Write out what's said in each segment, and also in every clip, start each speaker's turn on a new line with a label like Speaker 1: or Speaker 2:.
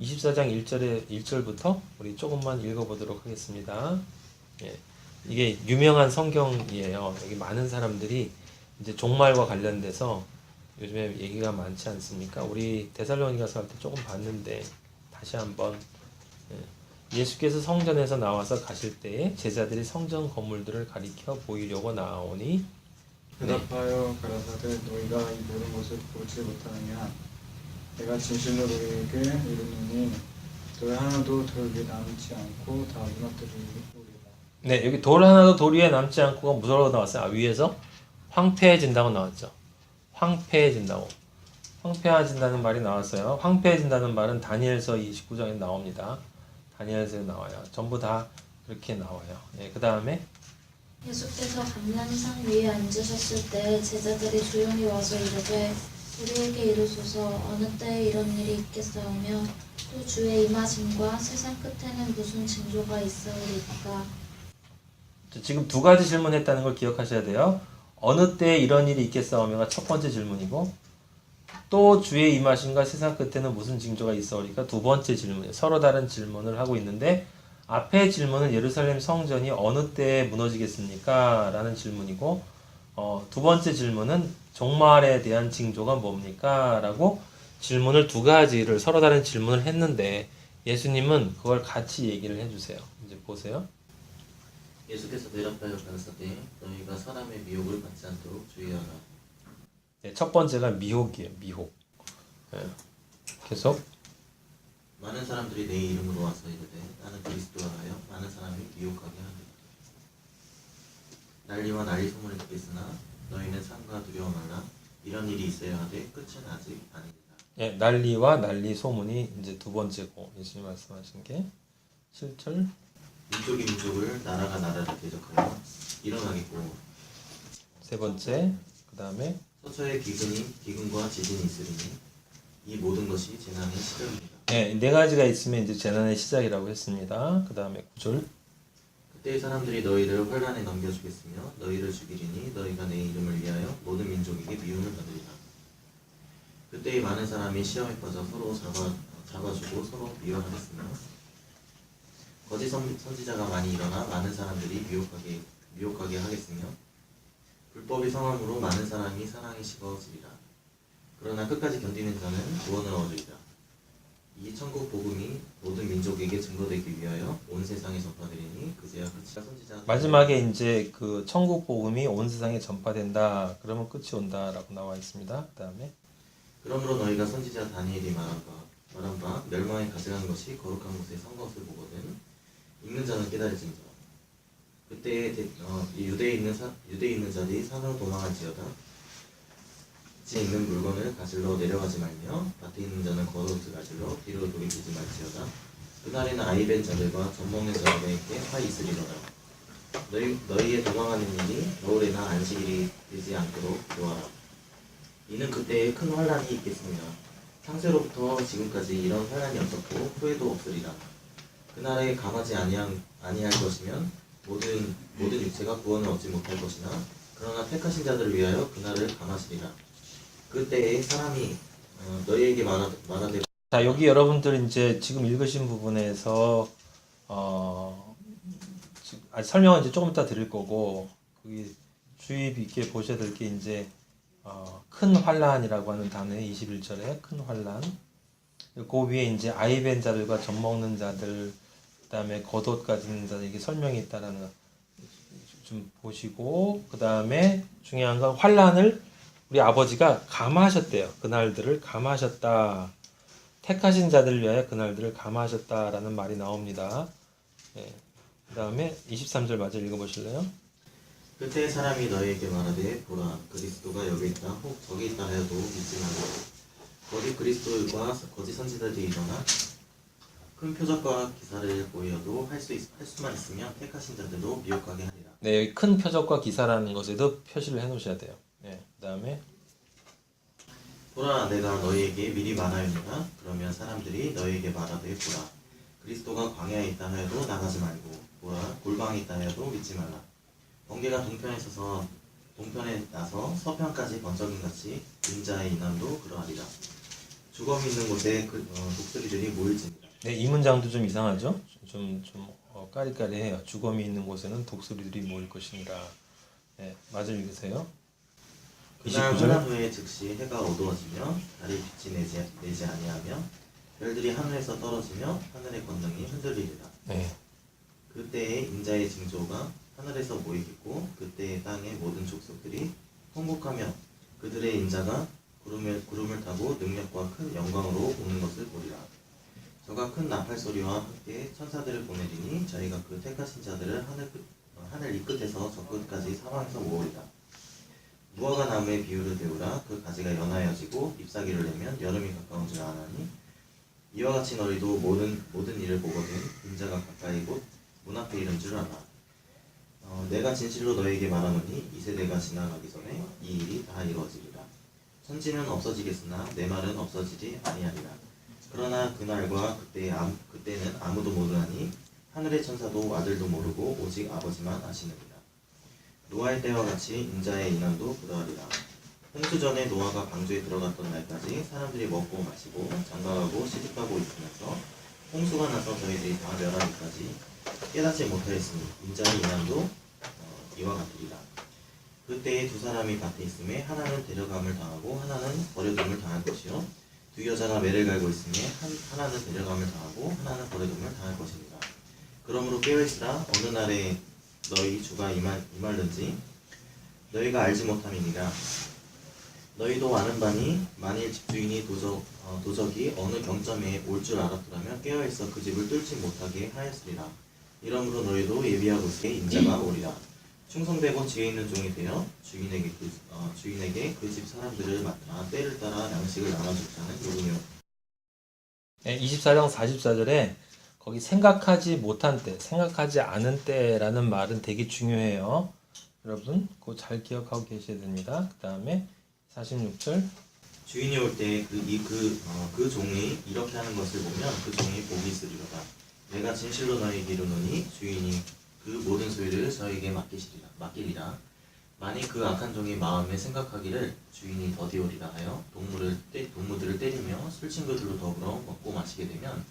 Speaker 1: 24장 1절부터 우리 조금만 읽어보도록 하겠습니다. 예, 이게 유명한 성경이에요. 여기 많은 사람들이 이제 종말과 관련돼서 요즘에 얘기가 많지 않습니까? 우리 데살로니가서 할 때 조금 봤는데 다시 한번 예수께서 성전에서 나와서 가실 때에 제자들이 성전 건물들을 가리켜 보이려고 나오니
Speaker 2: 대답하여 가라사대 너희가 이 모든 것을 보지 못하느냐 내가 진실로 너희에게 이르노니 돌 하나도 돌 위에 남지 않고 다 무너뜨리리라.
Speaker 1: 네, 여기 돌 하나도 돌 위에 남지 않고가 무서워로 나왔어요. 위에서 황폐해진다고 나왔죠. 황폐해진다고. 황폐해진다는 말이 나왔어요. 황폐해진다는 말은 다니엘서 29장에 나옵니다. 다니엘서에 나와요. 전부 다 그렇게 나와요. 네, 그 다음에
Speaker 3: 예수께서 감람산 위에 앉으셨을 때 제자들이 조용히 와서 이르되 우리에게 이르소서 어느 때에 이런 일이 있겠사오며 또 주의 임하심과 세상 끝에는 무슨 징조가 있사오리까.
Speaker 1: 지금 두 가지 질문했다는 걸 기억하셔야 돼요. 어느 때에 이런 일이 있겠사오며가 첫 번째 질문이고 또 주의 임하심과 세상 끝에는 무슨 징조가 있사오리까 두 번째 질문이에요. 서로 다른 질문을 하고 있는데 앞에 질문은 예루살렘 성전이 어느 때에 무너지겠습니까? 라는 질문이고 두 번째 질문은 종말에 대한 징조가 뭡니까? 라고 질문을 두 가지를 서로 다른 질문을 했는데 예수님은 그걸 같이 얘기를 해주세요. 이제 보세요.
Speaker 4: 예수께서 대답하여 가라사대 너희가 사람의 미혹을 받지 않도록 주의하라.
Speaker 1: 네, 첫 번째가 미혹이에요. 미혹. 네. 계속
Speaker 4: 많은 사람들이 내 이름으로 와서 이르되 나는 그리스도라 하여 많은 사람이 미혹하게 하리라. 난리와 난리 소문을 듣겠으나 너희는 상과 두려워 말라. 이런 일이 있어야 하되 끝은 아직 아니니라.
Speaker 1: 예, 난리와 난리 소문이 이제 두 번째고 예수님 말씀하신 게 7절
Speaker 4: 민족이 민족을 나라가 나라를 대적하여 일어나겠고
Speaker 1: 세 번째 그 다음에
Speaker 4: 서서히 기근과 지진이 있으리니 이 모든 것이 재난의 시작입니다.
Speaker 1: 예, 네 가지가 있으면 이제 재난의 시작이라고 했습니다. 그 다음에 9절
Speaker 4: 그때 사람들이 너희를 환란에 넘겨주겠으며 너희를 죽이리니 너희가 내 이름을 위하여 모든 민족에게 미움을 받으리라. 그때에 많은 사람이 시험에 빠져 서로 잡아주고 서로 미워하겠으며 거짓 선지자가 많이 일어나 많은 사람들이 미혹하게 하겠으며 불법이 성함으로 많은 사람이 사랑에 식어지리라. 그러나 끝까지 견디는 자는 구원을 얻으리라. 이 천국 복음이 모든 민족에게 증거되기 위하여 온 세상에 전파되리니 그제야 끝이라. 선지자
Speaker 1: 마지막에 이제 그 천국 복음이 온 세상에 전파된다. 그러면 끝이 온다라고 나와 있습니다. 그 다음에
Speaker 4: 그러므로 너희가 선지자 다니엘이 말한 바 멸망에 가져간 것이 거룩한 곳에 선 것을 보거든 읽는 자는 깨달을지니라. 그때에 유대에 있는 자들이 산으로 도망할지어다. 집에 있는 물건을 가지러 내려가지 말며 밭에 있는 자는 겉옷을 가지러 뒤로 돌이키지 말지어다. 그날에는 아이벤 자들과 젖먹는 자들에게 화이 있으리로다. 너희의 도망하는 일이 겨울에나 안식일이 되지 않도록 조하라. 이는 그때에 큰 환란이 있겠습니다. 창세로부터 지금까지 이런 환란이 없었고 후에도 없으리라. 그날에 감하지 아니할 것이면 모든 육체가 구원을 얻지 못할 것이나 그러나 택하신 자들을 위하여 그날을 감하시리라. 그때에 사람이 너희에게 말하되
Speaker 1: 자 여기 여러분들 이제 지금 읽으신 부분에서 설명은 이제 조금 이따 드릴 거고 거기 주의 깊게 보셔야 될 게 이제 큰 환란이라고 하는 단어의 21절에 큰 환란 그 위에 이제 아이벤 자들과 젖먹는 자들 그 다음에 겉옷 가진 자들 이게 설명이 있다라는 거 좀 보시고 그 다음에 중요한 건 환란을 우리 아버지가 감하셨대요. 그날들을 감하셨다. 택하신 자들을 위하여 그날들을 감하셨다라는 말이 나옵니다. 네. 그 다음에 23절 마저 읽어보실래요?
Speaker 4: 그때 사람이 너희에게 말하되 보라 그리스도가 여기 있다 혹 저기 있다 하여도 믿지 말고 거짓 그리스도와 거짓 선지자들이 일어나 큰 표적과 기사를 보여도 할 수만 있으면 택하신 자들도 미혹하게 하리라.
Speaker 1: 네, 여기 큰 표적과 기사라는 것에도 표시를 해 놓으셔야 돼요. 네, 그 다음에
Speaker 4: 보라 내가 너희에게 미리 말하였느냐 그러면 사람들이 너희에게 말하되 보라 그리스도가 광야에 있다 하여도 나가지 말고 보라 골방에 있다 하여도 믿지 말라. 번개가 동편에 나서 서편까지 번쩍인 같이 인자의 인함도 그러하리라. 주검이 있는 곳에 독수리들이 모일지니라.
Speaker 1: 네, 이 문장도 좀 이상하죠? 좀 까리까리해요. 주검이 있는 곳에는 독수리들이 모일 것이니라. 네, 마저 읽으세요.
Speaker 4: 그날
Speaker 1: 29절.
Speaker 4: 환란 후에 즉시 해가 어두워지며 달이 빛이 내지 아니하며 별들이 하늘에서 떨어지며 하늘의 권능이 흔들리리라.
Speaker 1: 네.
Speaker 4: 그때에 인자의 징조가 하늘에서 모이겠고 그때에 땅의 모든 족속들이 통곡하며 그들의 인자가 구름을 타고 능력과 큰 영광으로 오는 것을 보리라. 저가 큰 나팔 소리와 함께 천사들을 보내리니 저희가 그 택하신 자들을 하늘 이 끝에서 저 끝까지 사방에서 모으리라. 무화과 나무의 비유를 배우라. 그 가지가 연하여지고 잎사귀를 내면 여름이 가까운 줄 아나니 이와 같이 너희도 모든 일을 보거든 인자가 가까이 곧 문 앞에 이른 줄 알아. 내가 진실로 너희에게 말하노니 이 세대가 지나가기 전에 이 일이 다 이루어지리라. 천지는 없어지겠으나 내 말은 없어지지 아니하리라. 그러나 그날과 그때는 아무도 모르나니 하늘의 천사도 아들도 모르고 오직 아버지만 아시느니라. 노아의 때와 같이 인자의 인원도 그러하리라. 홍수 전에 노아가 방주에 들어갔던 날까지 사람들이 먹고 마시고 장가가고 시집가고 있으면서 홍수가 나서 저희들이 다 멸하기까지 깨닫지 못하였으니 인자의 인원도 이와 같으리라. 그때에 두 사람이 밭에 있음에 하나는 데려감을 당하고 하나는 버려둠을 당할 것이요 두 여자가 매를 갈고 있음에 하나는 데려감을 당하고 하나는 버려둠을 당할 것입니다. 그러므로 깨어있으라. 어느 날에 너희 주가 임할는지 너희가 알지 못함이니라. 너희도 아는 바니 만일 집주인이 도적이 어느 경점에 올 줄 알았더라면 깨어있어 그 집을 뚫지 못하게 하였으리라. 이러므로 너희도 예비하고 있게 인자가 오리라. 충성되고 지혜 있는 종이 되어 주인에게 그 집 사람들을 맡아 때를 따라 양식을 나눠주자는 요구며.
Speaker 1: 네, 24장 44절에 거기 생각하지 못한 때, 생각하지 않은 때라는 말은 되게 중요해요. 여러분, 그거 잘 기억하고 계셔야 됩니다. 그 다음에 46절.
Speaker 4: 주인이 올 때 그 종이 이렇게 하는 것을 보면 그 종이 복이 있으리로다. 내가 진실로 너희에게 이르노니 주인이 그 모든 소유를 저에게 맡기리라. 만일 그 악한 종이 마음에 생각하기를 주인이 더디오리라 하여 동무들을 때리며 술친구들로 더불어 먹고 마시게 되면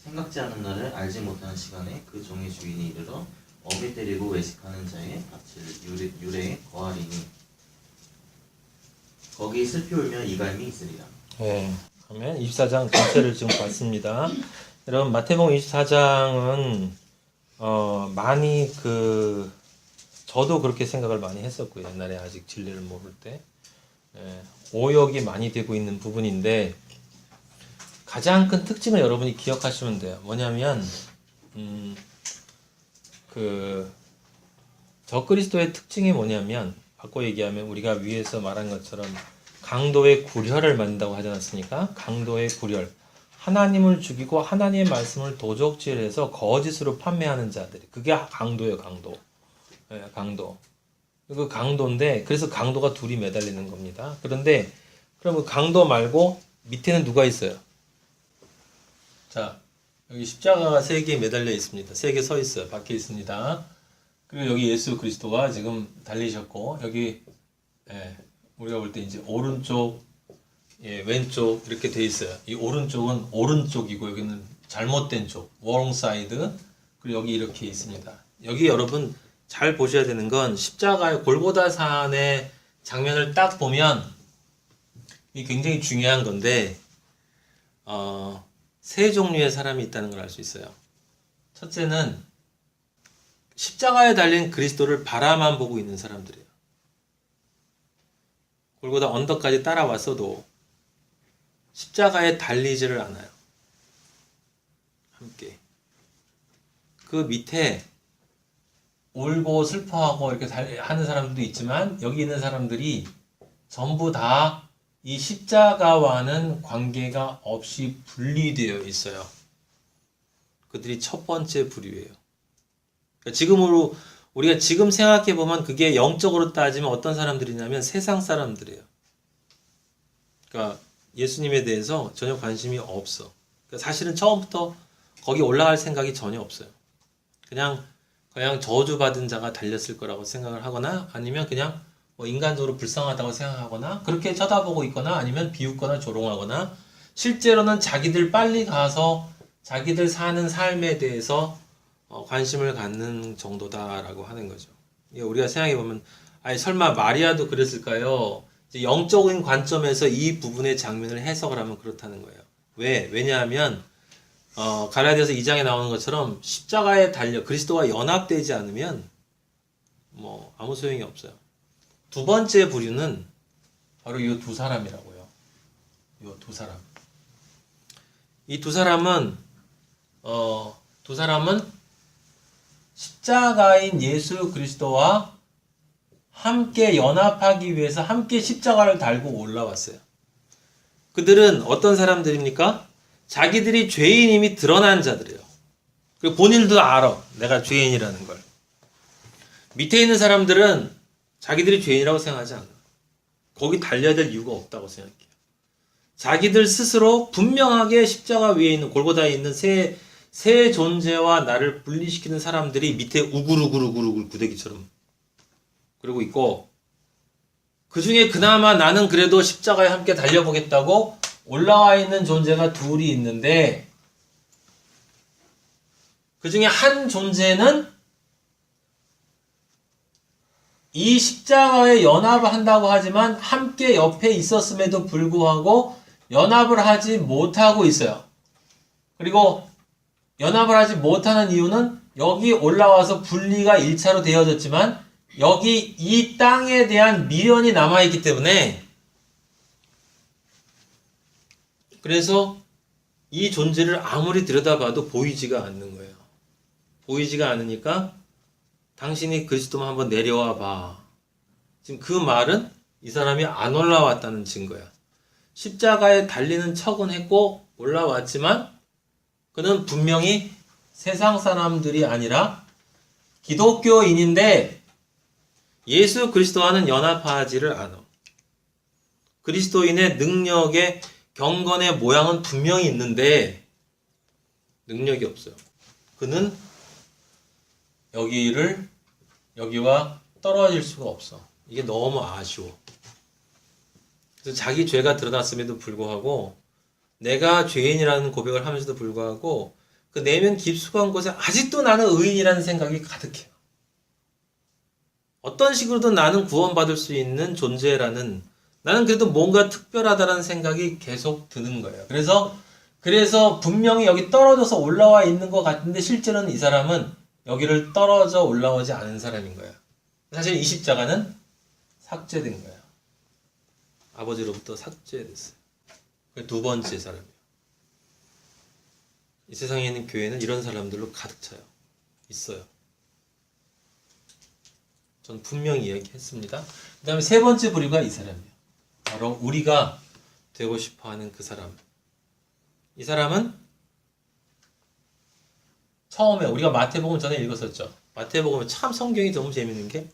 Speaker 4: 생각지 않은 날을 알지 못하는 시간에 그 종의 주인이 이르러 어미 때리고 외식하는 자의 밭을 유래에 거하리니 거기 슬피 울며 이갈미 있으리라.
Speaker 1: 네, 그러면 24장 전체를 지금 봤습니다. 여러분, 마태복음 24장은 많이 저도 그렇게 생각을 많이 했었고요. 옛날에 아직 진리를 모를 때 오역이 많이 되고 있는 부분인데 가장 큰 특징을 여러분이 기억하시면 돼요. 뭐냐면 적그리스도의 특징이 뭐냐면 바꿔 얘기하면 우리가 위에서 말한 것처럼 강도의 굴혈을 만든다고 하지 않았습니까? 강도의 굴혈. 하나님을 죽이고 하나님의 말씀을 도적질해서 거짓으로 판매하는 자들이 그게 강도예요. 강도. 네, 강도. 그 강도인데 그래서 강도가 둘이 매달리는 겁니다. 그런데 그럼 그 강도 말고 밑에는 누가 있어요? 자, 여기 십자가가 3개 매달려 있습니다. 3개 서 있어요. 밖에 있습니다. 그리고 여기 예수 그리스도가 지금 달리셨고 여기 우리가 볼 때 이제 오른쪽 왼쪽 이렇게 돼 있어요. 이 오른쪽은 오른쪽이고 여기는 잘못된 쪽, wrong side. 그리고 여기 이렇게 있습니다. 여기 여러분 잘 보셔야 되는 건 십자가의 골고다산의 장면을 딱 보면 이게 굉장히 중요한 건데 세 종류의 사람이 있다는 걸 알 수 있어요. 첫째는 십자가에 달린 그리스도를 바라만 보고 있는 사람들이에요. 골고다 언덕까지 따라왔어도 십자가에 달리지를 않아요. 함께. 그 밑에 울고 슬퍼하고 이렇게 하는 사람들도 있지만 여기 있는 사람들이 전부 다 이 십자가와는 관계가 없이 분리되어 있어요. 그들이 첫 번째 부류예요. 그러니까 우리가 지금 생각해 보면 그게 영적으로 따지면 어떤 사람들이냐면 세상 사람들이에요. 그러니까 예수님에 대해서 전혀 관심이 없어. 그러니까 사실은 처음부터 거기 올라갈 생각이 전혀 없어요. 그냥 저주받은 자가 달렸을 거라고 생각을 하거나 아니면 그냥 인간적으로 불쌍하다고 생각하거나 그렇게 쳐다보고 있거나 아니면 비웃거나 조롱하거나 실제로는 자기들 빨리 가서 자기들 사는 삶에 대해서 관심을 갖는 정도다라고 하는 거죠. 우리가 생각해 보면, 아니 설마 마리아도 그랬을까요? 이제 영적인 관점에서 이 부분의 장면을 해석을 하면 그렇다는 거예요. 왜? 왜냐하면 갈라디아서 2장에 나오는 것처럼 십자가에 달려 그리스도와 연합되지 않으면 뭐 아무 소용이 없어요. 두 번째 부류는 바로 이 두 사람이라고요. 이 두 사람. 이 두 사람은 십자가인 예수 그리스도와 함께 연합하기 위해서 함께 십자가를 달고 올라왔어요. 그들은 어떤 사람들입니까? 자기들이 죄인임이 드러난 자들이에요. 그리고 본인도 알아. 내가 죄인이라는 걸. 밑에 있는 사람들은 자기들이 죄인이라고 생각하지 않아요. 거기 달려야 될 이유가 없다고 생각해요. 자기들 스스로 분명하게 십자가 위에 있는 골고다에 있는 새 존재와 나를 분리시키는 사람들이 밑에 우글우글우글우글 구데기처럼 그러고 있고, 그 중에 그나마 나는 그래도 십자가에 함께 달려보겠다고 올라와 있는 존재가 둘이 있는데, 그 중에 한 존재는 이 십자가에 연합을 한다고 하지만 함께 옆에 있었음에도 불구하고 연합을 하지 못하고 있어요. 그리고 연합을 하지 못하는 이유는 여기 올라와서 분리가 1차로 되어졌지만 여기 이 땅에 대한 미련이 남아있기 때문에, 그래서 이 존재를 아무리 들여다봐도 보이지가 않는 거예요. 보이지가 않으니까 당신이 그리스도만 한번 내려와 봐. 지금 그 말은 이 사람이 안 올라왔다는 증거야. 십자가에 달리는 척은 했고 올라왔지만 그는 분명히 세상 사람들이 아니라 기독교인인데 예수 그리스도와는 연합하지를 않아. 그리스도인의 능력의 경건의 모양은 분명히 있는데 능력이 없어요. 그는 여기와 떨어질 수가 없어. 이게 너무 아쉬워. 그래서 자기 죄가 드러났음에도 불구하고, 내가 죄인이라는 고백을 하면서도 불구하고, 그 내면 깊숙한 곳에 아직도 나는 의인이라는 생각이 가득해요. 어떤 식으로든 나는 구원받을 수 있는 존재라는, 나는 그래도 뭔가 특별하다는 생각이 계속 드는 거예요. 그래서 분명히 여기 떨어져서 올라와 있는 것 같은데 실제로는 이 사람은 여기를 떨어져 올라오지 않은 사람인 거예요. 사실 이 십자가는 삭제된 거예요. 아버지로부터 삭제됐어요. 그 두 번째 사람이에요. 이 세상에 있는 교회는 이런 사람들로 가득 차요. 있어요. 전 분명히 이야기했습니다. 그 다음에 세 번째 부류가 이 사람이에요. 바로 우리가 되고 싶어하는 그 사람. 이 사람은 처음에 우리가 마태복음 전에 읽었었죠. 마태복음에 참 성경이 너무 재밌는 게,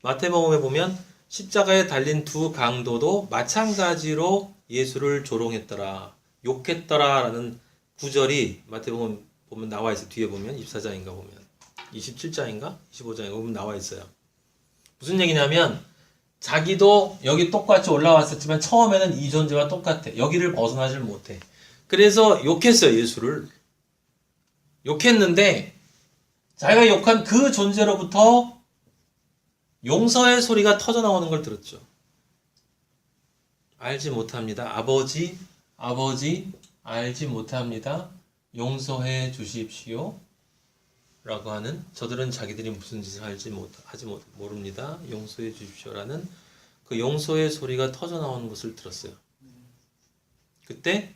Speaker 1: 마태복음에 보면 십자가에 달린 두 강도도 마찬가지로 예수를 조롱했더라, 욕했더라라는 구절이 마태복음 보면 나와 있어요. 뒤에 보면 24장인가 보면 27장인가 25장인가 보면 나와 있어요. 무슨 얘기냐면 자기도 여기 똑같이 올라왔었지만 처음에는 이 존재와 똑같아. 여기를 벗어나질 못해. 그래서 욕했어요. 예수를 욕했는데 자기가 욕한 그 존재로부터 용서의 소리가 터져 나오는 걸 들었죠. 알지 못합니다. 아버지 알지 못합니다. 용서해 주십시오. 라고 하는, 저들은 자기들이 무슨 짓을 하지 모릅니다. 용서해 주십시오라는 그 용서의 소리가 터져 나오는 것을 들었어요. 그때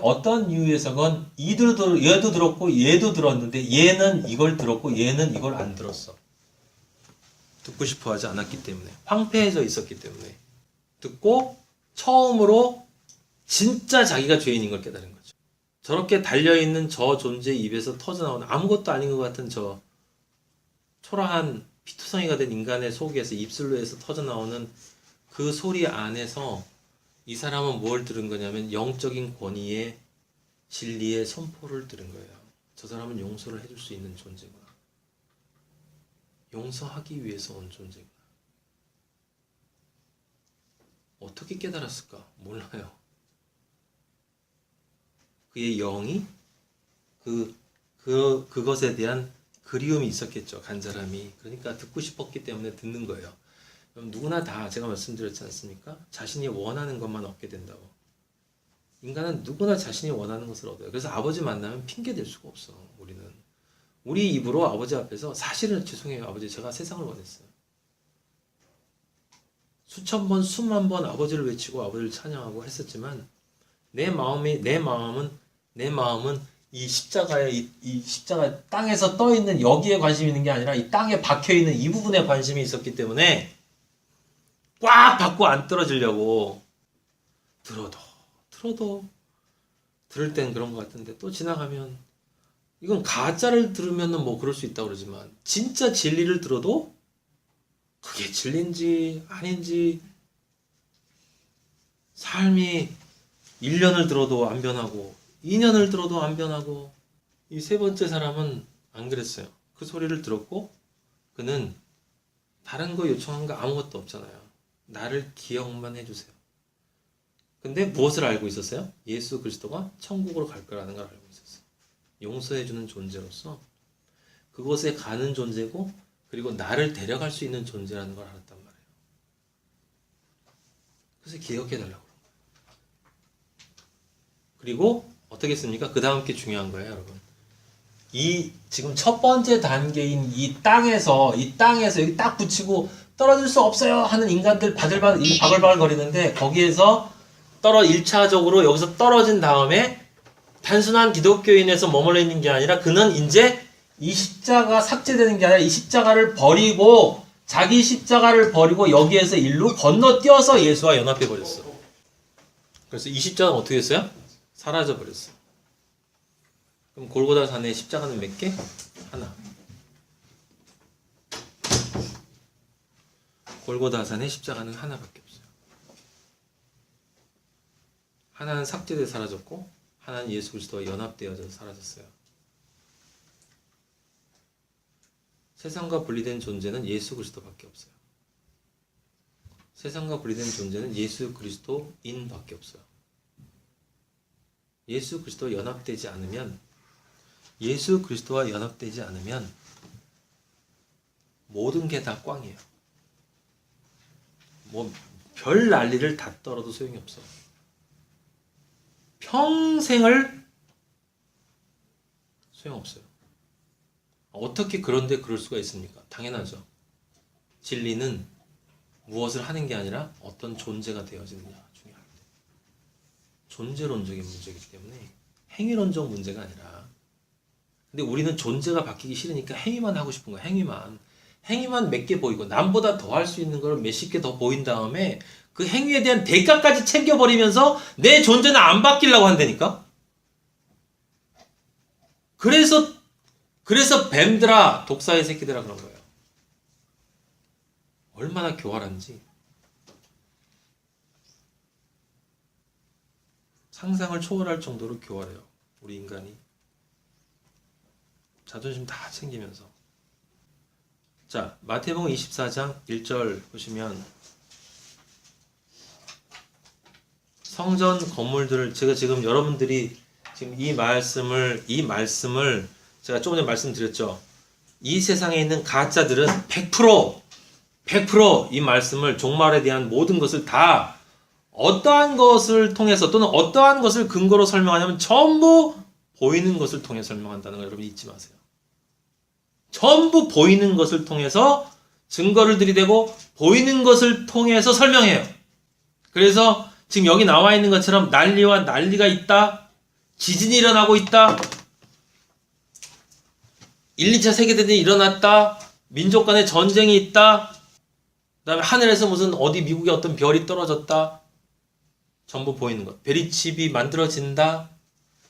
Speaker 1: 어떤 이유에서건 얘도 들었고 얘도 들었는데 얘는 이걸 들었고 얘는 이걸 안 들었어. 듣고 싶어 하지 않았기 때문에, 황폐해져 있었기 때문에. 듣고 처음으로 진짜 자기가 죄인인 걸 깨달은 거죠. 저렇게 달려있는 저 존재의 입에서 터져나오는 아무것도 아닌 것 같은 저 초라한 피투성이가 된 인간의 속에서 입술로 해서 터져나오는 그 소리 안에서 이 사람은 뭘 들은 거냐면 영적인 권위의 진리의 선포를 들은 거예요. 저 사람은 용서를 해줄 수 있는 존재구나. 용서하기 위해서 온 존재구나. 어떻게 깨달았을까? 몰라요. 그의 영이 그것에 대한 그리움이 있었겠죠. 간 사람이. 그러니까 듣고 싶었기 때문에 듣는 거예요. 그럼 누구나 다 제가 말씀드렸지 않습니까? 자신이 원하는 것만 얻게 된다고. 인간은 누구나 자신이 원하는 것을 얻어요. 그래서 아버지 만나면 핑계 댈 수가 없어. 우리 입으로 아버지 앞에서 사실은 죄송해요. 아버지 제가 세상을 원했어요. 수천 번 수만 번 아버지를 외치고 아버지를 찬양하고 했었지만 내 마음은 이 십자가에 이 십자가 땅에서 떠 있는 여기에 관심이 있는 게 아니라 이 땅에 박혀 있는 이 부분에 관심이 있었기 때문에 꽉 받고 안 떨어지려고 들어도 들을 땐 그런 것 같은데 또 지나가면 이건 가짜를 들으면은 뭐 그럴 수 있다고 그러지만 진짜 진리를 들어도 그게 진리인지 아닌지 삶이 1년을 들어도 안 변하고 2년을 들어도 안 변하고 이 세 번째 사람은 안 그랬어요. 그 소리를 들었고 그는 다른 거 요청한 거 아무것도 없잖아요. 나를 기억만 해주세요. 근데 무엇을 알고 있었어요? 예수 그리스도가 천국으로 갈 거라는 걸 알고 있었어요. 용서해주는 존재로서 그곳에 가는 존재고 그리고 나를 데려갈 수 있는 존재라는 걸 알았단 말이에요. 그래서 기억해달라고 그런 거예요. 그리고 어떻게 했습니까? 그 다음 게 중요한 거예요, 여러분. 이 지금 첫 번째 단계인 이 땅에서 여기 딱 붙이고 떨어질 수 없어요 하는 인간들 바글바글 거리는데 거기에서 1차적으로 여기서 떨어진 다음에 단순한 기독교인에서 머물러 있는 게 아니라 그는 이제 이 십자가 삭제되는 게 아니라 이 십자가를 버리고 자기 십자가를 버리고 여기에서 일로 건너뛰어서 예수와 연합해 버렸어. 그래서 이 십자가는 어떻게 했어요? 사라져 버렸어. 그럼 골고다 산의 십자가는 몇 개? 하나. 골고다 산의 십자가는 하나밖에 없어요. 하나는 삭제돼 사라졌고 하나는 예수 그리스도와 연합되어져 사라졌어요. 세상과 분리된 존재는 예수 그리스도밖에 없어요. 세상과 분리된 존재는 예수 그리스도인밖에 없어요. 예수 그리스도와 연합되지 않으면 모든 게 다 꽝이에요. 뭐 별 난리를 다 떨어도 소용이 없어. 평생을 소용없어요. 어떻게 그런데 그럴 수가 있습니까? 당연하죠. 진리는 무엇을 하는 게 아니라 어떤 존재가 되어지느냐 중요합니다. 존재론적인 문제이기 때문에 행위론적 문제가 아니라 근데 우리는 존재가 바뀌기 싫으니까 행위만 하고 싶은 거야. 행위만 몇 개 보이고 남보다 더 할 수 있는 걸 몇십 개 더 보인 다음에 그 행위에 대한 대가까지 챙겨버리면서 내 존재는 안 바뀌려고 한다니까. 그래서 뱀들아 독사의 새끼들아 그런 거예요. 얼마나 교활한지 상상을 초월할 정도로 교활해요. 우리 인간이 자존심 다 챙기면서. 자, 마태복음 24장 1절 보시면 성전 건물들을 제가 지금 여러분들이 지금 이 말씀을 제가 조금 전에 말씀드렸죠. 이 세상에 있는 가짜들은 100% 이 말씀을 종말에 대한 모든 것을 다 어떠한 것을 통해서 또는 어떠한 것을 근거로 설명하냐면 전부 보이는 것을 통해 설명한다는 걸 여러분 잊지 마세요. 전부 보이는 것을 통해서 증거를 들이대고 보이는 것을 통해서 설명해요. 그래서 지금 여기 나와 있는 것처럼 난리와 난리가 있다. 지진이 일어나고 있다. 1, 2차 세계대전이 일어났다. 민족 간의 전쟁이 있다. 그 다음에 하늘에서 무슨 어디 미국의 어떤 별이 떨어졌다. 전부 보이는 것. 베리칩이 만들어진다.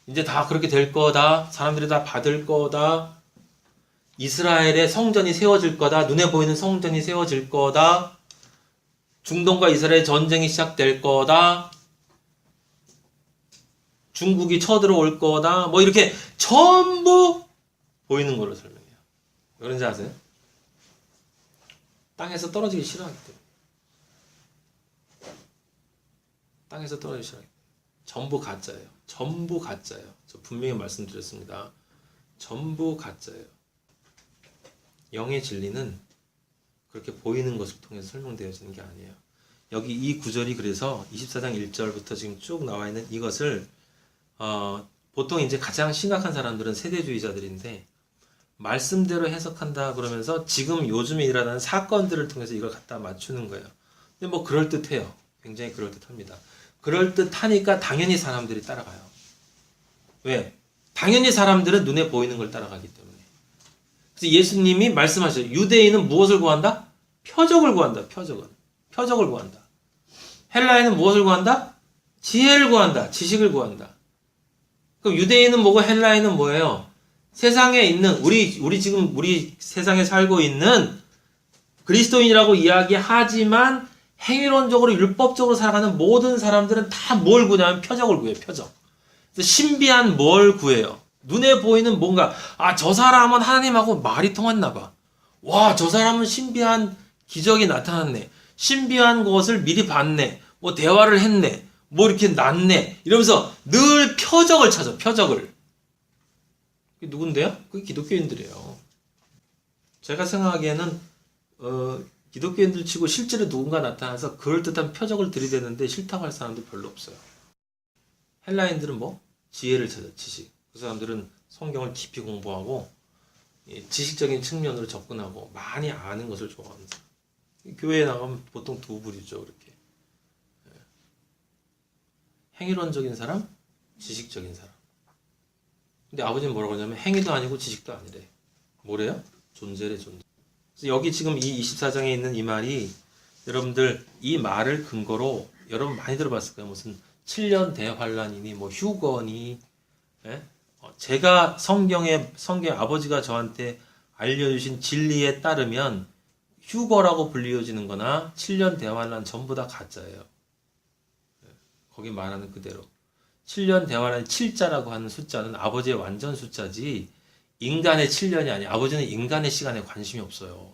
Speaker 1: 이제 다 그렇게 될 거다. 사람들이 다 받을 거다. 이스라엘의 성전이 세워질 거다. 눈에 보이는 성전이 세워질 거다. 중동과 이스라엘 전쟁이 시작될 거다. 중국이 쳐들어올 거다. 뭐 이렇게 전부 보이는 걸로 설명해요. 왜 그런지 아세요? 땅에서 떨어지기 싫어하기 때문에. 땅에서 떨어지기 싫어하기 때문에. 전부 가짜예요. 전부 가짜예요. 저 분명히 말씀드렸습니다. 전부 가짜예요. 영의 진리는 그렇게 보이는 것을 통해서 설명되어지는 게 아니에요. 여기 이 구절이 그래서 24장 1절부터 지금 쭉 나와 있는 이것을 보통 이제 가장 심각한 사람들은 세대주의자들인데 말씀대로 해석한다 그러면서 지금 요즘에 일어나는 사건들을 통해서 이걸 갖다 맞추는 거예요. 근데 뭐 그럴듯해요. 굉장히 그럴듯합니다. 그럴듯하니까 당연히 사람들이 따라가요. 왜? 당연히 사람들은 눈에 보이는 걸 따라가기 때문에. 그래서 예수님이 말씀하셨어요. 유대인은 무엇을 구한다? 표적을 구한다. 표적을 구한다. 헬라인은 무엇을 구한다? 지혜를 구한다. 지식을 구한다. 그럼 유대인은 뭐고 헬라인은 뭐예요? 세상에 있는 우리 지금 우리 세상에 살고 있는 그리스도인이라고 이야기하지만 행위론적으로 율법적으로 살아가는 모든 사람들은 다 뭘 구냐면 표적을 구해요. 표적. 그래서 신비한 뭘 구해요. 눈에 보이는 뭔가 저 사람은 하나님하고 말이 통했나 봐. 와, 저 사람은 신비한 기적이 나타났네. 신비한 것을 미리 봤네. 뭐 대화를 했네. 뭐 이렇게 났네. 이러면서 늘 표적을 찾아. 표적을. 그게 누군데요? 그게 기독교인들이에요. 제가 생각하기에는 기독교인들 치고 실제로 누군가 나타나서 그럴듯한 표적을 들이대는데 싫다고 할 사람도 별로 없어요. 헬라인들은 뭐? 지혜를 찾아. 지식. 그 사람들은 성경을 깊이 공부하고 지식적인 측면으로 접근하고 많이 아는 것을 좋아합니다. 교회에 나가면 보통 두 부류죠. 그렇게. 행위론적인 사람, 지식적인 사람. 근데 아버지는 뭐라고 하냐면 행위도 아니고 지식도 아니래. 뭐래요? 존재래, 존재. 그래서 여기 지금 이 24장에 있는 이 말이 여러분들 이 말을 근거로 여러분 많이 들어봤을 거예요. 무슨 7년 대환란이니 뭐 휴거니. 예? 제가 성경에 아버지가 저한테 알려주신 진리에 따르면 휴거라고 불리워지는 거나 7년 대환란 전부 다 가짜예요. 거기 말하는 그대로. 7년 대환란 7자라고 하는 숫자는 아버지의 완전 숫자지 인간의 7년이 아니에요. 아버지는 인간의 시간에 관심이 없어요.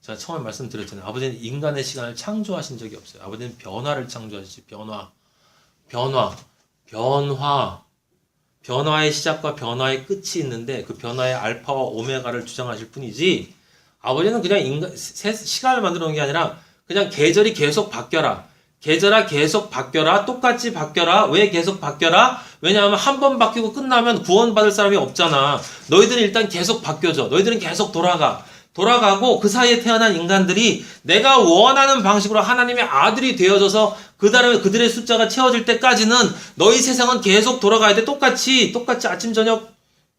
Speaker 1: 제가 처음에 말씀드렸잖아요. 아버지는 인간의 시간을 창조하신 적이 없어요. 아버지는 변화를 창조하시지. 변화의 시작과 변화의 끝이 있는데 그 변화의 알파와 오메가를 주장하실 뿐이지 아버지는 그냥 시간을 만들어 놓은 게 아니라 그냥 계절이 계속 바뀌어라. 계절아 계속 바뀌어라. 똑같이 바뀌어라. 왜 계속 바뀌어라? 왜냐하면 한 번 바뀌고 끝나면 구원받을 사람이 없잖아. 너희들은 일단 계속 바뀌어져. 너희들은 계속 돌아가고 그 사이에 태어난 인간들이 내가 원하는 방식으로 하나님의 아들이 되어져서 그들의 숫자가 채워질 때까지는 너희 세상은 계속 돌아가야 돼. 똑같이 아침 저녁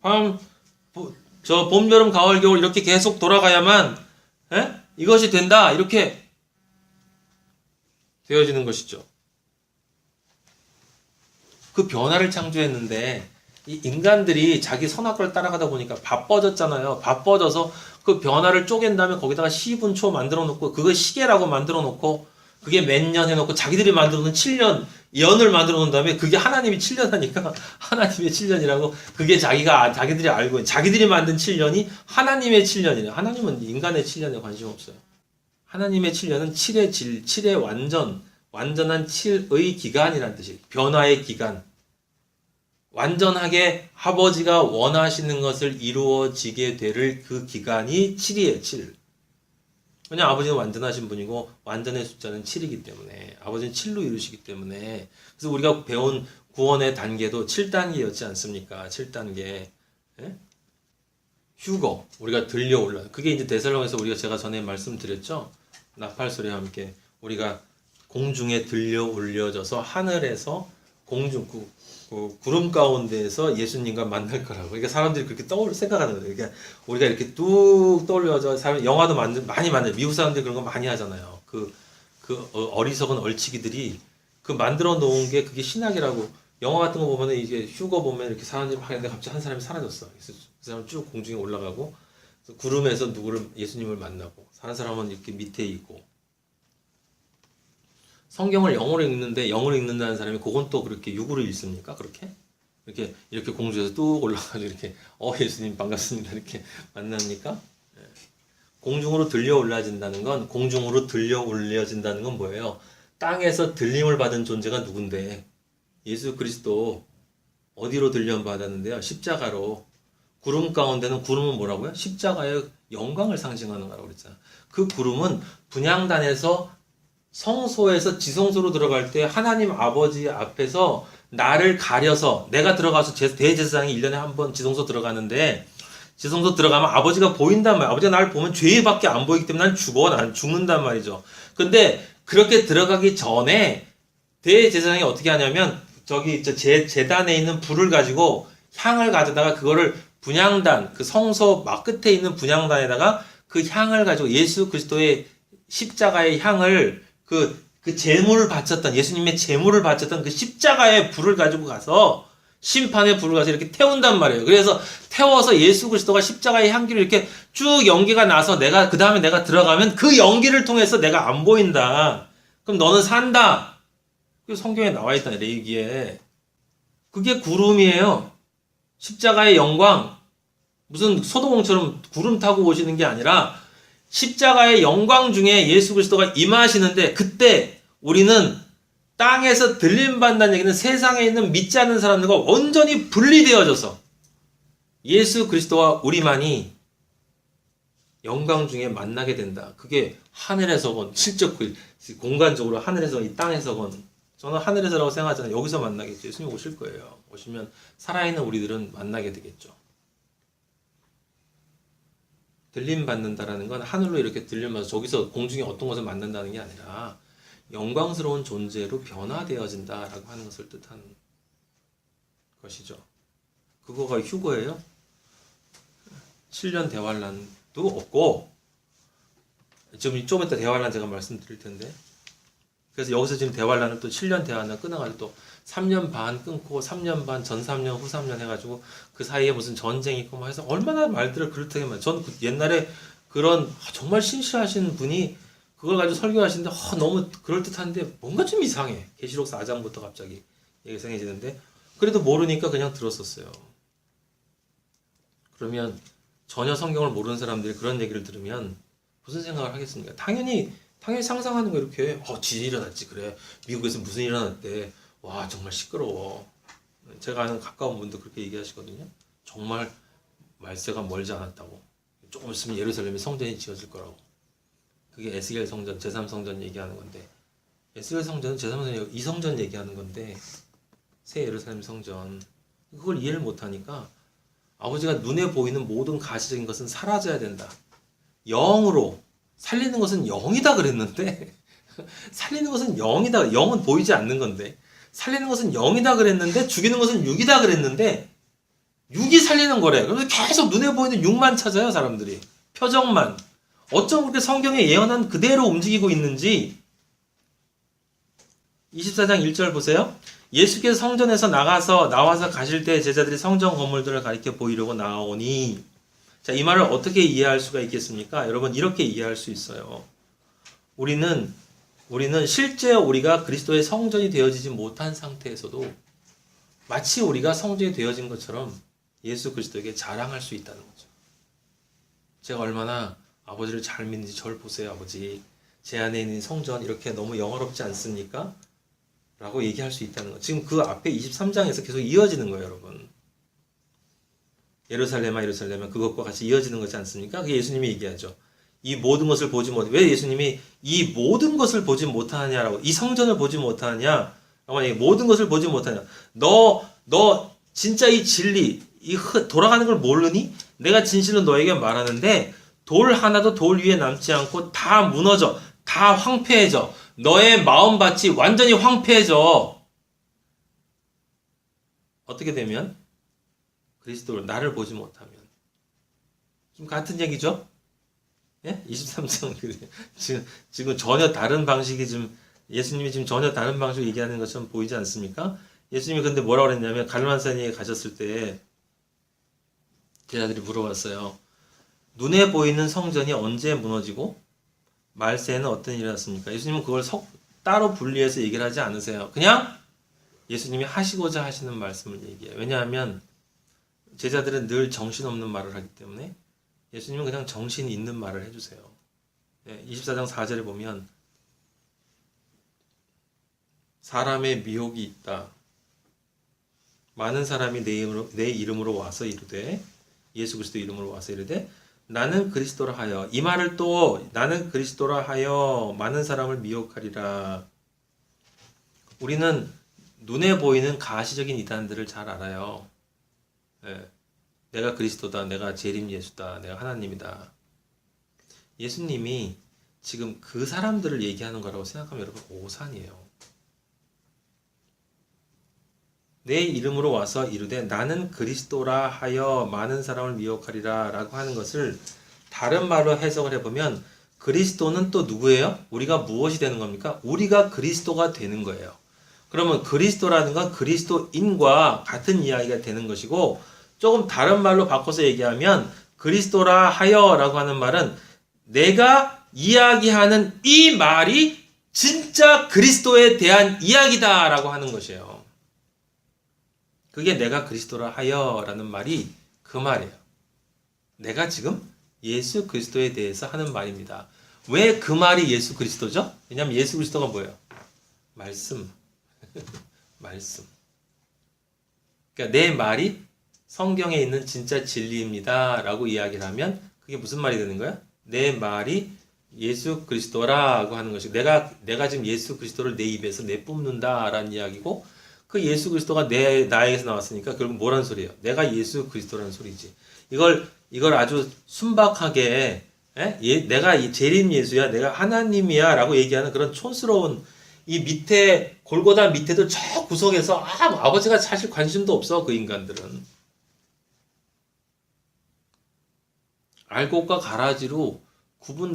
Speaker 1: 밤 봄 여름 가을 겨울 이렇게 계속 돌아가야만 이것이 된다. 이렇게 되어지는 것이죠. 그 변화를 창조했는데 이 인간들이 자기 선악과를 따라가다 보니까 바빠졌잖아요. 바빠져서 그 변화를 쪼갠 다음에 거기다가 시분초 만들어 놓고 그거 시계라고 만들어 놓고 그게 몇 년 해놓고 자기들이 만들어 놓은 7년 연을 만들어 놓은 다음에 그게 하나님이 7년 하니까 하나님의 7년이라고 그게 자기들이 알고 있는 자기들이 만든 7년이 하나님의 7년이래요. 하나님은 인간의 7년에 관심 없어요. 하나님의 7년은 7의 완전한 7의 기간이라는 뜻이에요. 변화의 기간. 완전하게 아버지가 원하시는 것을 이루어지게 될 그 기간이 7이에요, 7. 왜냐하면 아버지는 완전하신 분이고 완전의 숫자는 7이기 때문에 아버지는 7로 이루시기 때문에 그래서 우리가 배운 구원의 단계도 7단계였지 않습니까? 7단계. 예? 휴거, 우리가 들려 올라. 그게 이제 데살로니가에서 제가 전에 말씀드렸죠. 나팔 소리와 함께 우리가 공중에 들려 올려져서 하늘에서 구름 가운데에서 예수님과 만날 거라고. 그러니까 사람들이 그렇게 생각하는 거예요. 그러니까 우리가 이렇게 뚝 떠올려져 영화도 많이 만들어요. 미국 사람들이 그런 거 많이 하잖아요. 어리석은 얼치기들이 그 만들어 놓은 게 그게 신학이라고. 영화 같은 거 보면은 이게 휴거 보면 이렇게 사람들이 막 했는데 갑자기 한 사람이 사라졌어. 그래서 그 사람 쭉 공중에 올라가고 구름에서 예수님을 만나고 사는 사람은 이렇게 밑에 있고. 성경을 영어로 읽는다는 사람이 그건 또 그렇게 육으로 읽습니까? 이렇게 공중에서 뚝 올라가지고 이렇게 예수님 반갑습니다 이렇게 만납니까? 공중으로 들려 올려진다는 건 뭐예요? 땅에서 들림을 받은 존재가 누군데? 예수 그리스도 어디로 들려 받았는데요? 십자가로. 구름 가운데는 구름은 뭐라고요? 십자가의 영광을 상징하는 거라고 그랬잖아요. 그 구름은 분향단에서 성소에서 지성소로 들어갈 때 하나님 아버지 앞에서 나를 가려서 내가 들어가서 대제사장이 1년에 한 번 지성소 들어가는데 지성소 들어가면 아버지가 보인단 말이야. 아버지가 나를 보면 죄밖에 안 보이기 때문에 난 죽어. 난 죽는단 말이죠. 근데 그렇게 들어가기 전에 대제사장이 어떻게 하냐면 저기 제단에 있는 불을 가지고 향을 가져다가 그거를 분향단 그 성소 막 끝에 있는 분향단에다가 그 향을 가지고 예수 그리스도의 십자가의 향을 그 제물을 바쳤던 예수님의 제물을 바쳤던 그 십자가의 불을 가지고 가서 심판의 불을 가서 이렇게 태운단 말이에요. 그래서 태워서 예수 그리스도가 십자가의 향기를 이렇게 쭉 연기가 나서 그 다음에 내가 들어가면 그 연기를 통해서 내가 안 보인다. 그럼 너는 산다. 그 성경에 나와 있다. 레위기에. 그게 구름이에요. 십자가의 영광. 무슨 소도공처럼 구름 타고 오시는 게 아니라 십자가의 영광 중에 예수 그리스도가 임하시는데 그때 우리는 땅에서 들림받는다는 얘기는 세상에 있는 믿지 않는 사람들과 온전히 분리되어져서 예수 그리스도와 우리만이 영광 중에 만나게 된다. 그게 하늘에서건 실적 공간적으로 하늘에서 이 땅에서건 저는 하늘에서라고 생각하잖아요. 여기서 만나겠죠. 예수님 오실 거예요. 오시면 살아있는 우리들은 만나게 되겠죠. 들림 받는다라는 건 하늘로 이렇게 들리면서 저기서 공중에 어떤 것을 만난다는 게 아니라 영광스러운 존재로 변화되어진다라고 하는 것을 뜻하는 것이죠. 그거가 휴거예요. 7년 대환란도 없고 좀 이따 대환란 제가 말씀드릴 텐데 그래서 여기서 지금 대환란을 또 7년 대환란 끊어가지고 또 3년 반 끊고 3년 반 전 3년 후 3년 해가지고 그 사이에 무슨 전쟁이 있고 뭐 해서 얼마나 말들을 그렇게 만 전 옛날에 그런 정말 신실하신 분이 그걸 가지고 설교하시는데 너무 그럴듯한데 뭔가 좀 이상해. 계시록 4장부터 갑자기 얘기가 이상해지는데 그래도 모르니까 그냥 들었었어요. 그러면 전혀 성경을 모르는 사람들이 그런 얘기를 들으면 무슨 생각을 하겠습니까? 당연히 상상하는 거 이렇게 지진이 일어났지 그래. 미국에서 무슨 일이 일어났대. 와 정말 시끄러워. 제가 아는 가까운 분도 그렇게 얘기하시거든요. 정말 말세가 멀지 않았다고. 조금 있으면 예루살렘에 성전이 지어질 거라고. 그게 에스겔 성전, 제3성전 얘기하는 건데 에스겔 성전은 제3성전, 이 성전 얘기하는 건데 새 예루살렘 성전 그걸 이해를 못하니까 아버지가 눈에 보이는 모든 가시적인 것은 사라져야 된다. 영으로 살리는 것은 영이다 그랬는데 살리는 것은 영이다. 영은 보이지 않는 건데 살리는 것은 영이다 그랬는데 죽이는 것은 육이다 그랬는데 육이 살리는 거래. 그래서 계속 눈에 보이는 육만 찾아요 사람들이. 표정만. 어쩜 그렇게 성경에 예언한 그대로 움직이고 있는지 24장 1절 보세요. 예수께서 성전에서 나와서 가실 때 제자들이 성전 건물들을 가리켜 보이려고 나오니 자, 이 말을 어떻게 이해할 수가 있겠습니까? 여러분 이렇게 이해할 수 있어요. 우리는 실제 우리가 그리스도의 성전이 되어지지 못한 상태에서도 마치 우리가 성전이 되어진 것처럼 예수 그리스도에게 자랑할 수 있다는 거죠. 제가 얼마나 아버지를 잘 믿는지 저를 보세요 아버지. 제 안에 있는 성전 이렇게 너무 영화롭지 않습니까? 라고 얘기할 수 있다는 거. 지금 그 앞에 23장에서 계속 이어지는 거예요 여러분. 예루살렘아 예루살렘아 그것과 같이 이어지는 거지 않습니까? 그게 예수님이 얘기하죠. 이 모든 것을 보지 못해. 왜 예수님이 이 모든 것을 보지 못하느냐라고 이 성전을 보지 못하느냐? 모든 것을 보지 못하냐? 너 진짜 이 진리 돌아가는 걸 모르니? 내가 진실로 너에게 말하는데 돌 하나도 돌 위에 남지 않고 다 무너져. 다 황폐해져. 너의 마음밭이 완전히 황폐해져. 어떻게 되면? 그리스도를 나를 보지 못하면. 좀 같은 얘기죠? 예? 23장 지금 전혀 다른 방식이 예수님이 지금 전혀 다른 방식으로 얘기하는 것처럼 보이지 않습니까? 예수님이 근데 뭐라고 그랬냐면 갈만산에 가셨을 때 제자들이 물어봤어요. 눈에 보이는 성전이 언제 무너지고 말세에는 어떤 일이 났습니까? 예수님은 그걸 따로 분리해서 얘기를 하지 않으세요. 그냥 예수님이 하시고자 하시는 말씀을 얘기해요. 왜냐하면 제자들은 늘 정신없는 말을 하기 때문에 예수님은 그냥 정신 있는 말을 해주세요. 24장 4절에 보면 사람의 미혹이 있다. 많은 사람이 내 이름으로 와서 이르되 예수 그리스도 이름으로 와서 이르되 나는 그리스도라 하여 이 말을 또 나는 그리스도라 하여 많은 사람을 미혹하리라. 우리는 눈에 보이는 가시적인 이단들을 잘 알아요. 예. 내가 그리스도다, 내가 재림 예수다, 내가 하나님이다. 예수님이 지금 그 사람들을 얘기하는 거라고 생각하면 여러분 오산이에요. 내 이름으로 와서 이르되 나는 그리스도라 하여 많은 사람을 미혹하리라 라고 하는 것을 다른 말로 해석을 해보면 그리스도는 또 누구예요? 우리가 무엇이 되는 겁니까? 우리가 그리스도가 되는 거예요. 그러면 그리스도라는 건 그리스도인과 같은 이야기가 되는 것이고 조금 다른 말로 바꿔서 얘기하면 그리스도라 하여 라고 하는 말은 내가 이야기하는 이 말이 진짜 그리스도에 대한 이야기다 라고 하는 것이에요. 그게 내가 그리스도라 하여 라는 말이 그 말이에요. 내가 지금 예수 그리스도에 대해서 하는 말입니다. 왜 그 말이 예수 그리스도죠? 왜냐하면 예수 그리스도가 뭐예요? 말씀. 말씀. 그러니까 내 말이 성경에 있는 진짜 진리입니다 라고 이야기를 하면 그게 무슨 말이 되는 거야? 내 말이 예수 그리스도라고 하는 것이 내가 지금 예수 그리스도를 내 입에서 내뿜는다 라는 이야기고 그 예수 그리스도가 나에게서 나왔으니까 그럼 뭐라는 소리예요? 내가 예수 그리스도라는 소리지. 이걸 아주 순박하게 내가 재림 예수야, 내가 하나님이야 라고 얘기하는 그런 촌스러운 이 밑에 골고다 밑에도 저 구석에서 아버지가 사실 관심도 없어. 그 인간들은 알곡과 가라지로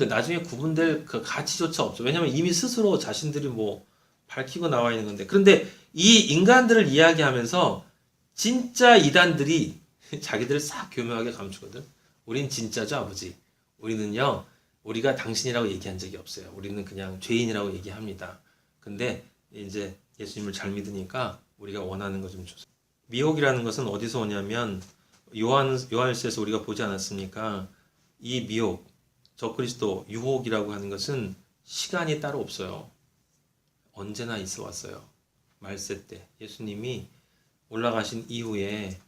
Speaker 1: 나중에 구분될 그 가치조차 없어. 왜냐면 이미 스스로 자신들이 뭐 밝히고 나와 있는 건데. 그런데 이 인간들을 이야기하면서 진짜 이단들이 자기들을 싹 교묘하게 감추거든. 우린 진짜죠, 아버지. 우리는요, 우리가 당신이라고 얘기한 적이 없어요. 우리는 그냥 죄인이라고 얘기합니다. 근데 이제 예수님을 잘 믿으니까 우리가 원하는 거 좀 주세요. 미혹이라는 것은 어디서 오냐면 요한일서에서 우리가 보지 않았습니까? 이 미혹, 적그리스도, 유혹이라고 하는 것은 시간이 따로 없어요. 언제나 있어 왔어요. 말세 때 예수님이 올라가신 이후에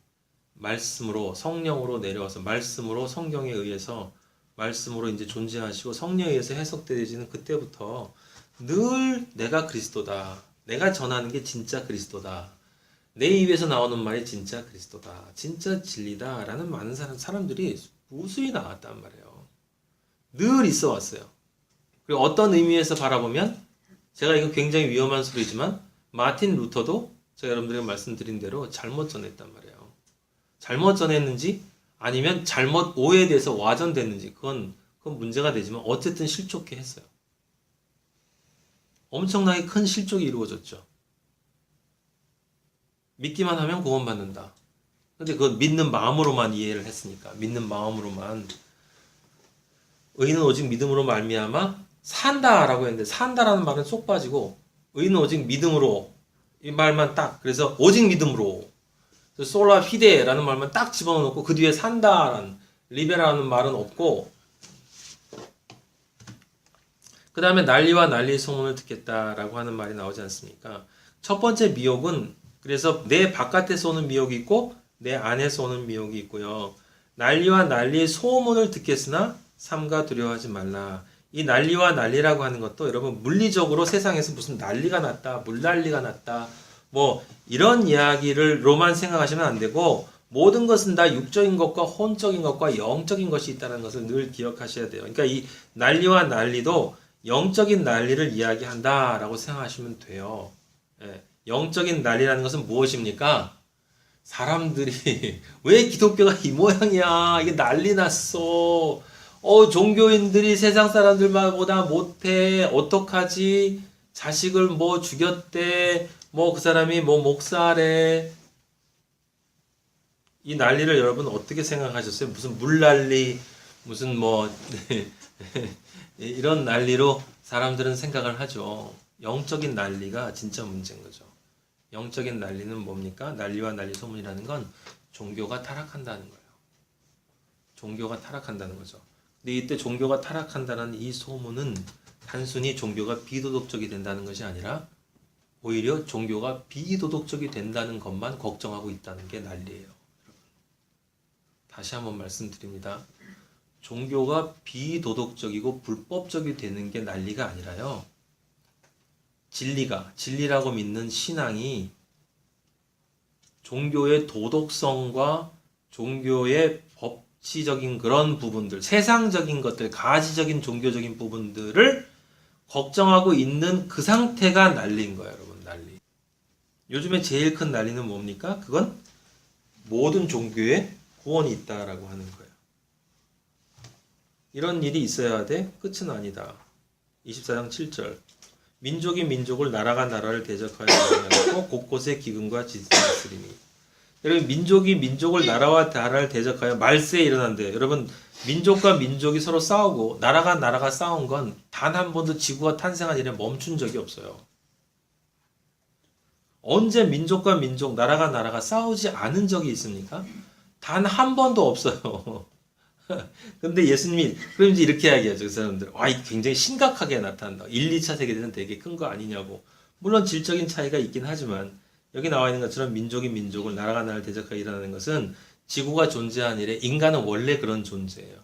Speaker 1: 말씀으로 성령으로 내려와서 말씀으로 성경에 의해서 말씀으로 이제 존재하시고 성령에 의해서 해석되어지는 그때부터 늘 내가 그리스도다. 내가 전하는 게 진짜 그리스도다. 내 입에서 나오는 말이 진짜 그리스도다. 진짜 진리다. 라는 많은 사람들이 무수히 나왔단 말이에요. 늘 있어 왔어요. 그리고 어떤 의미에서 바라보면 제가 이거 굉장히 위험한 소리지만 마틴 루터도 제가 여러분들에게 말씀드린 대로 잘못 전했단 말이에요. 잘못 전했는지 아니면 잘못 오해돼서 와전됐는지 그건 문제가 되지만 어쨌든 실족해 했어요. 엄청나게 큰 실족이 이루어졌죠. 믿기만 하면 구원받는다. 근데 그건 믿는 마음으로만 이해를 했으니까 믿는 마음으로만 의인은 오직 믿음으로 말미암아 산다라고 했는데 산다라는 말은 쏙 빠지고 의인은 오직 믿음으로 이 말만 딱 그래서 오직 믿음으로 솔라 피데라는 말만 딱 집어넣고 그 뒤에 산다라는 리베라는 말은 없고 그 다음에 난리와 난리의 소문을 듣겠다라고 하는 말이 나오지 않습니까? 첫 번째 미혹은 그래서 내 바깥에서 오는 미혹이 있고 내 안에서 오는 미혹이 있고요. 난리와 난리의 소문을 듣겠으나 삼가 두려워하지 말라. 이 난리와 난리라고 하는 것도 여러분 물리적으로 세상에서 무슨 난리가 났다, 물난리가 났다 뭐 이런 이야기를로만 생각하시면 안 되고 모든 것은 다 육적인 것과 혼적인 것과 영적인 것이 있다는 것을 늘 기억하셔야 돼요. 그러니까 이 난리와 난리도 영적인 난리를 이야기한다라고 생각하시면 돼요. 예, 영적인 난리라는 것은 무엇입니까? 사람들이 왜 기독교가 이 모양이야? 이게 난리 났어. 종교인들이 세상 사람들보다 못해. 어떡하지? 자식을 뭐 죽였대. 뭐 그 사람이 뭐 목사래. 이 난리를 여러분 어떻게 생각하셨어요? 무슨 물난리, 무슨 뭐 이런 난리로 사람들은 생각을 하죠. 영적인 난리가 진짜 문제인 거죠. 영적인 난리는 뭡니까? 난리와 난리 소문이라는 건 종교가 타락한다는 거예요. 종교가 타락한다는 거죠. 근데 이때 종교가 타락한다는 이 소문은 단순히 종교가 비도덕적이 된다는 것이 아니라 오히려 종교가 비도덕적이 된다는 것만 걱정하고 있다는 게 난리예요. 다시 한번 말씀드립니다. 종교가 비도덕적이고 불법적이 되는 게 난리가 아니라요. 진리라고 믿는 신앙이 종교의 도덕성과 종교의 법치적인 그런 부분들, 세상적인 것들, 가지적인 종교적인 부분들을 걱정하고 있는 그 상태가 난리인 거예요, 여러분. 난리. 요즘에 제일 큰 난리는 뭡니까? 그건 모든 종교에 구원이 있다라고 하는 거예요. 이런 일이 있어야 돼? 끝은 아니다. 24장 7절. 민족이 민족을 나라가 나라를 대적하여 하고 곳곳에 기근과 지진이 있으리니. 여러분, 민족이 민족을 나라와 나라를 대적하여 말세에 일어난대요. 여러분, 민족과 민족이 서로 싸우고 나라가 나라가 싸운 건 단 한 번도 지구가 탄생한 이래 멈춘 적이 없어요. 언제 민족과 민족, 나라가 나라가 싸우지 않은 적이 있습니까? 단 한 번도 없어요. 근데 예수님이 그럼 이제 이렇게 이야기하죠. 그 사람들. 와, 이게 굉장히 심각하게 나타난다. 1, 2차 세계대전 되게 큰 거 아니냐고. 물론 질적인 차이가 있긴 하지만 여기 나와 있는 것처럼 민족이 민족을 나라가 나라를 대적하여 일어나는 것은 지구가 존재한 이래 인간은 원래 그런 존재예요.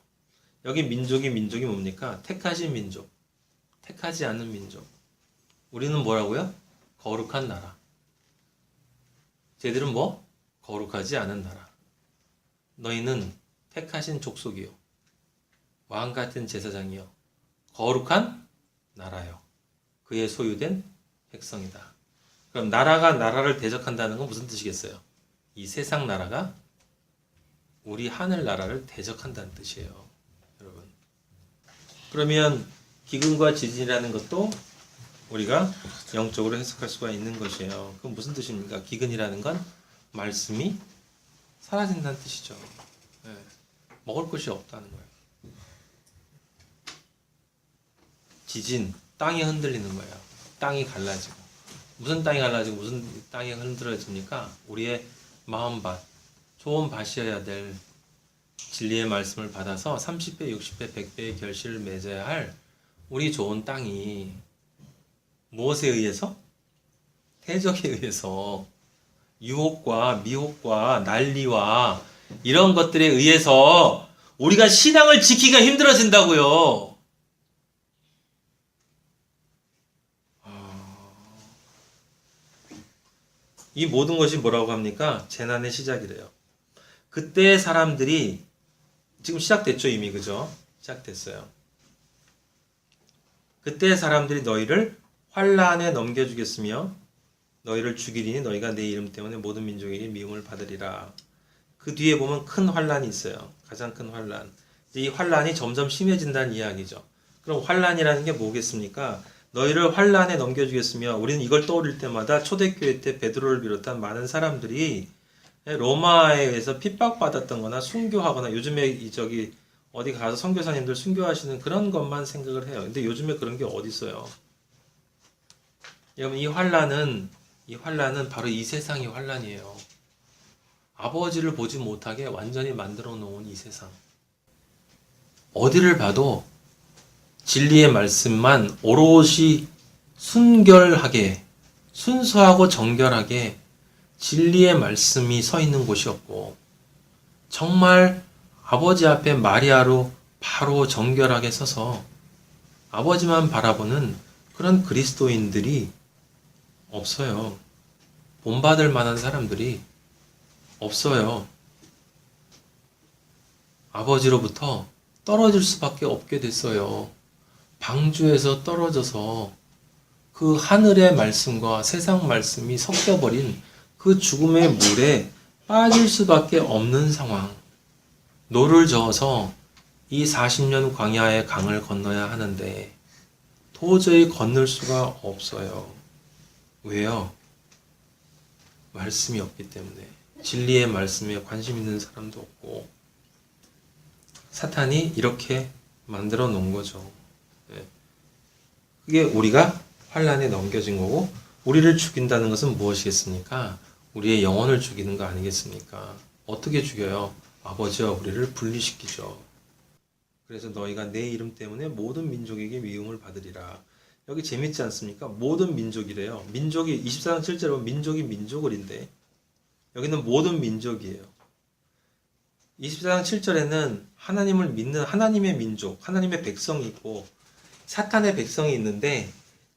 Speaker 1: 여기 민족이 뭡니까? 택하신 민족. 택하지 않는 민족. 우리는 뭐라고요? 거룩한 나라. 쟤들은 뭐? 거룩하지 않은 나라. 너희는 택하신 족속이요. 왕 같은 제사장이요. 거룩한 나라요. 그의 소유된 백성이다. 그럼 나라가 나라를 대적한다는 건 무슨 뜻이겠어요? 이 세상 나라가 우리 하늘 나라를 대적한다는 뜻이에요. 여러분. 그러면 기근과 지진이라는 것도 우리가 영적으로 해석할 수가 있는 것이에요. 그럼 무슨 뜻입니까? 기근이라는 건 말씀이 사라진다는 뜻이죠. 네. 먹을 것이 없다는 거예요. 지진, 땅이 흔들리는 거예요. 땅이 갈라지고. 무슨 땅이 갈라지고 무슨 땅이 흔들어집니까? 우리의 마음밭, 좋은 밭이어야 될 진리의 말씀을 받아서 30배, 60배, 100배의 결실을 맺어야 할 우리 좋은 땅이 무엇에 의해서? 태적에 의해서 유혹과 미혹과 난리와 이런 것들에 의해서 우리가 신앙을 지키기가 힘들어진다고요. 이 모든 것이 뭐라고 합니까? 재난의 시작이래요. 그때 사람들이 지금 시작됐죠, 이미. 그죠? 시작됐어요. 그때 사람들이 너희를 환란에 넘겨주겠으며 너희를 죽이리니 너희가 내 이름 때문에 모든 민족에게 미움을 받으리라. 그 뒤에 보면 큰 환란이 있어요. 가장 큰 환란. 이 환란이 점점 심해진다는 이야기죠. 그럼 환란이라는 게 뭐겠습니까? 너희를 환란에 넘겨주겠으며 우리는 이걸 떠올릴 때마다 초대교회 때 베드로를 비롯한 많은 사람들이 로마에 의해서 핍박받았던 거나 순교하거나 요즘에 저기 어디 가서 선교사님들 순교하시는 그런 것만 생각을 해요. 근데 요즘에 그런 게 어디 있어요? 여러분, 이 환란은 바로 이 세상의 환란이에요. 아버지를 보지 못하게 완전히 만들어 놓은 이 세상. 어디를 봐도 진리의 말씀만 오롯이 순결하게, 순수하고 정결하게 진리의 말씀이 서 있는 곳이 없고, 정말 아버지 앞에 마리아로 바로 정결하게 서서 아버지만 바라보는 그런 그리스도인들이 없어요. 본받을 만한 사람들이 없어요. 아버지로부터 떨어질 수밖에 없게 됐어요. 방주에서 떨어져서 그 하늘의 말씀과 세상 말씀이 섞여버린 그 죽음의 물에 빠질 수밖에 없는 상황. 노를 저어서 이 40년 광야의 강을 건너야 하는데 도저히 건널 수가 없어요. 왜요? 말씀이 없기 때문에. 진리의 말씀에 관심 있는 사람도 없고 사탄이 이렇게 만들어 놓은 거죠. 그게 우리가 환란에 넘겨진 거고, 우리를 죽인다는 것은 무엇이겠습니까? 우리의 영혼을 죽이는 거 아니겠습니까? 어떻게 죽여요? 아버지와 우리를 분리시키죠. 그래서 너희가 내 이름 때문에 모든 민족에게 미움을 받으리라. 여기 재밌지 않습니까? 모든 민족이래요. 민족이 24장 7절에 보면 민족이 민족을인데 여기는 모든 민족이에요. 24장 7절에는 하나님을 믿는 하나님의 민족, 하나님의 백성이 있고 사탄의 백성이 있는데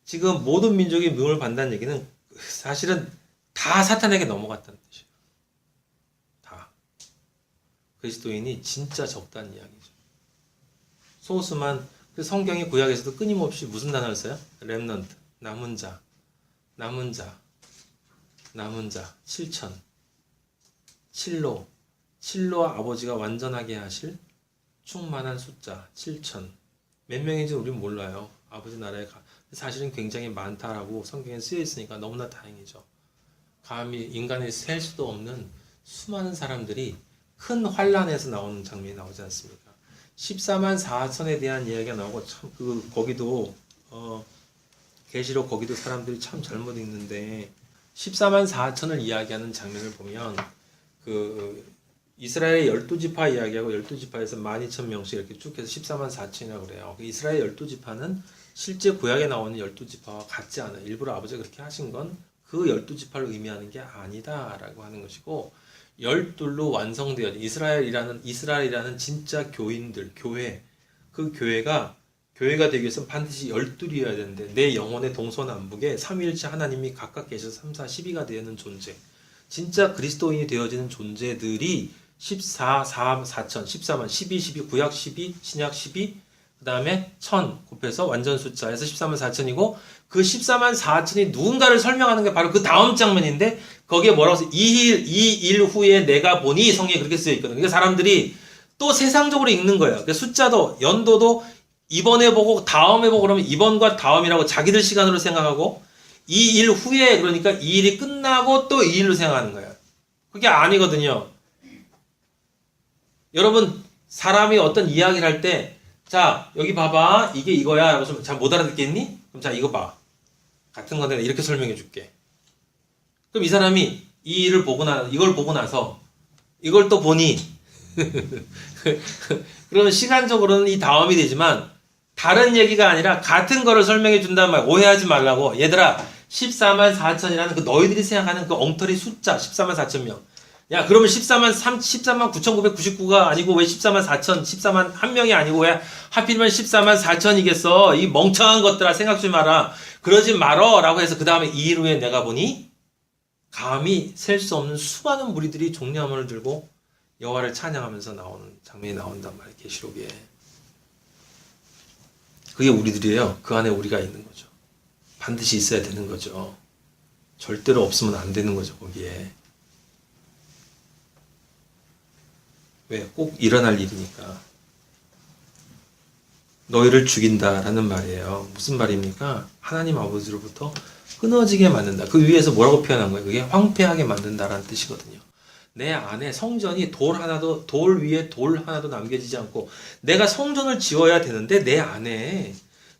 Speaker 1: 지금 모든 민족이 미움을 받는다는 얘기는 사실은 다 사탄에게 넘어갔다는 뜻이에요. 다. 그리스도인이 진짜 적다는 이야기죠. 소수만 그 성경이 구약에서도 끊임없이 무슨 단어를 써요? 렘넌트, 남은 자, 남은 자, 남은 자, 7천, 칠로 아버지가 완전하게 하실 충만한 숫자 7천. 몇 명인지 우리는 몰라요. 아버지 나라에 사실은 굉장히 많다라고 성경에 쓰여 있으니까 너무나 다행이죠. 감히 인간이 셀 수도 없는 수많은 사람들이 큰 환란에서 나오는 장면이 나오지 않습니까? 14만 4천에 대한 이야기가 나오고 참 거기도 계시록 거기도 사람들이 참 잘못 읽는데 14만 4천을 이야기하는 장면을 보면 이스라엘의 12지파 이야기하고 12지파에서 12,000명씩 이렇게 쭉 해서 14만 4천이라고 그래요. 이스라엘 12지파는 실제 구약에 나오는 12지파와 같지 않아요. 일부러 아버지가 그렇게 하신 건 그 12지파를 의미하는 게 아니다라고 하는 것이고 12로 완성되어 이스라엘이라는 진짜 교인들, 교회, 그 교회가 되기 위해서는 반드시 12이어야 되는데 내 영혼의 동서남북에 삼위일체 하나님이 각각 계셔서 3, 4, 12가 되는 존재, 진짜 그리스도인이 되어지는 존재들이 14, 4, 4천, 14만, 12, 12, 구약 12, 신약 12, 그 다음에 1000 곱해서 완전 숫자에서 14만 4천이고 그 14만 4천이 누군가를 설명하는 게 바로 그 다음 장면인데 거기에 뭐라고 써? 이 일 후에 내가 보니 성경에 그렇게 쓰여 있거든요. 그러니까 사람들이 또 세상적으로 읽는 거예요. 그러니까 숫자도 연도도 이번에 보고 다음에 보고 그러면 이번과 다음이라고 자기들 시간으로 생각하고 이 일 후에 그러니까 이 일이 끝나고 또 이 일로 생각하는 거예요. 그게 아니거든요. 여러분 사람이 어떤 이야기를 할 때 자 여기 봐봐 이게 이거야 라고 잘 못 알아듣겠니? 그럼 자 이거 봐. 같은 건데 이렇게 설명해 줄게. 그럼 이 사람이 이 일을 이걸 보고 나서 이걸 또 보니 그러면 시간적으로는 이 다음이 되지만 다른 얘기가 아니라 같은 거를 설명해 준단 말 오해하지 말라고. 얘들아 14만 4천이라는 그 너희들이 생각하는 그 엉터리 숫자 14만 4천 명. 야 그러면 14만 9,999가 아니고 왜 14만 4천 14만 한 명이 아니고 왜 하필이면 14만 4천이겠어. 이 멍청한 것들아 생각 좀 마라. 그러지 말어 라고 해서 그 다음에 2일 후에 내가 보니 감히 셀 수 없는 수많은 무리들이 종려함을 들고 여호와를 찬양하면서 나오는 장면이 나온단 말이에요. 계시록에. 그게 우리들이에요. 그 안에 우리가 있는 거죠. 반드시 있어야 되는 거죠. 절대로 없으면 안 되는 거죠. 거기에. 왜? 꼭 일어날 일이니까. 너희를 죽인다라는 말이에요. 무슨 말입니까? 하나님 아버지로부터 끊어지게 만든다. 그 위에서 뭐라고 표현한 거예요? 그게 황폐하게 만든다라는 뜻이거든요. 내 안에 성전이 돌 위에 돌 하나도 남겨지지 않고 내가 성전을 지어야 되는데 내 안에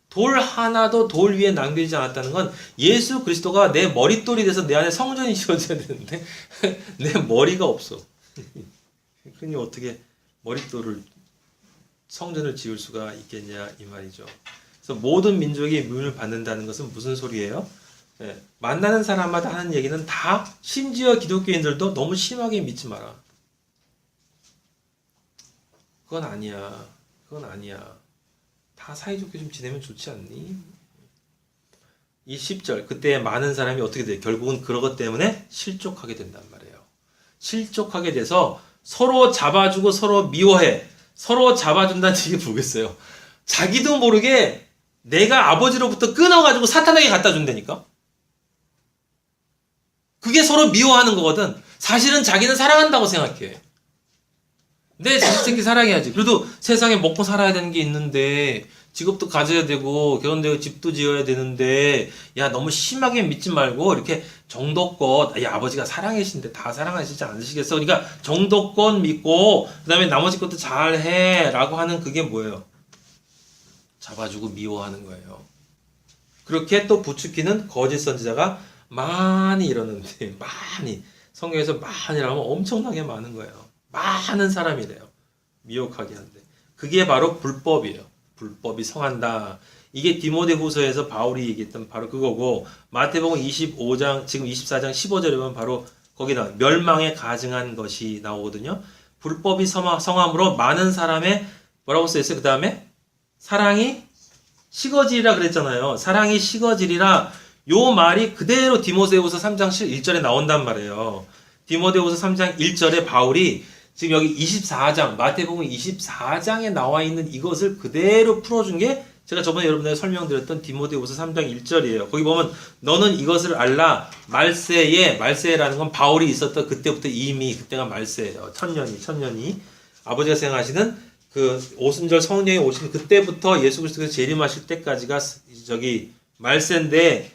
Speaker 1: 돌 하나도 돌 위에 남겨지지 않았다는 건 예수 그리스도가 내 머릿돌이 돼서 내 안에 성전이 지어져야 되는데 내 머리가 없어. 그러니 어떻게 성전을 지을 수가 있겠냐 이 말이죠. 그래서 모든 민족이 미움을 받는다는 것은 무슨 소리예요? 네, 만나는 사람마다 하는 얘기는 다 심지어 기독교인들도 너무 심하게 믿지 마라. 그건 아니야. 다 사이좋게 좀 지내면 좋지 않니? 이 10절 그때 많은 사람이 어떻게 돼요? 결국은 그것 때문에 실족하게 된단 말이에요. 실족하게 돼서 서로 잡아주고 서로 미워해. 서로 잡아준다는 얘기 모르겠어요. 자기도 모르게 내가 아버지로부터 끊어가지고 사탄에게 갖다 준다니까? 그게 서로 미워하는 거거든. 사실은 자기는 사랑한다고 생각해. 내 자식 새끼 사랑해야지. 그래도 세상에 먹고 살아야 되는 게 있는데 직업도 가져야 되고 결혼되고 집도 지어야 되는데 야 너무 심하게 믿지 말고 이렇게 정도껏 야 아버지가 사랑하시는데 다 사랑하시지 않으시겠어? 그러니까 정도껏 믿고 그 다음에 나머지 것도 잘해 라고 하는 그게 뭐예요? 잡아주고 미워하는 거예요. 그렇게 또 부추기는 거짓 선지자가 많이 일어났는데 많이 성경에서 많이라면 엄청나게 많은 거예요. 많은 사람이래요. 미혹하게 하는데 그게 바로 불법이에요. 불법이 성한다. 이게 디모데후서에서 바울이 얘기했던 바로 그거고 마태복음 25장 지금 24장 15절에 보면 바로 거기다 멸망에 가증한 것이 나오거든요. 불법이 성함으로 많은 사람의 뭐라고 써있어요? 그 다음에 사랑이 식어지리라 그랬잖아요. 사랑이 식어지리라 요 말이 그대로 디모데후서 3장 1절에 나온단 말이에요. 디모데후서 3장 1절에 바울이 지금 여기 24장 마태복음 24장에 나와 있는 이것을 그대로 풀어준 게 제가 저번에 여러분들에게 설명드렸던 디모데후서 3장 1절이에요. 거기 보면 너는 이것을 알라 말세라는 건 바울이 있었던 그때부터 이미 그때가 말세예요. 천년이 아버지가 생각하시는 그 오순절 성령이 오시는 그때부터 예수 그리스도께서 재림하실 때까지가 저기 말세인데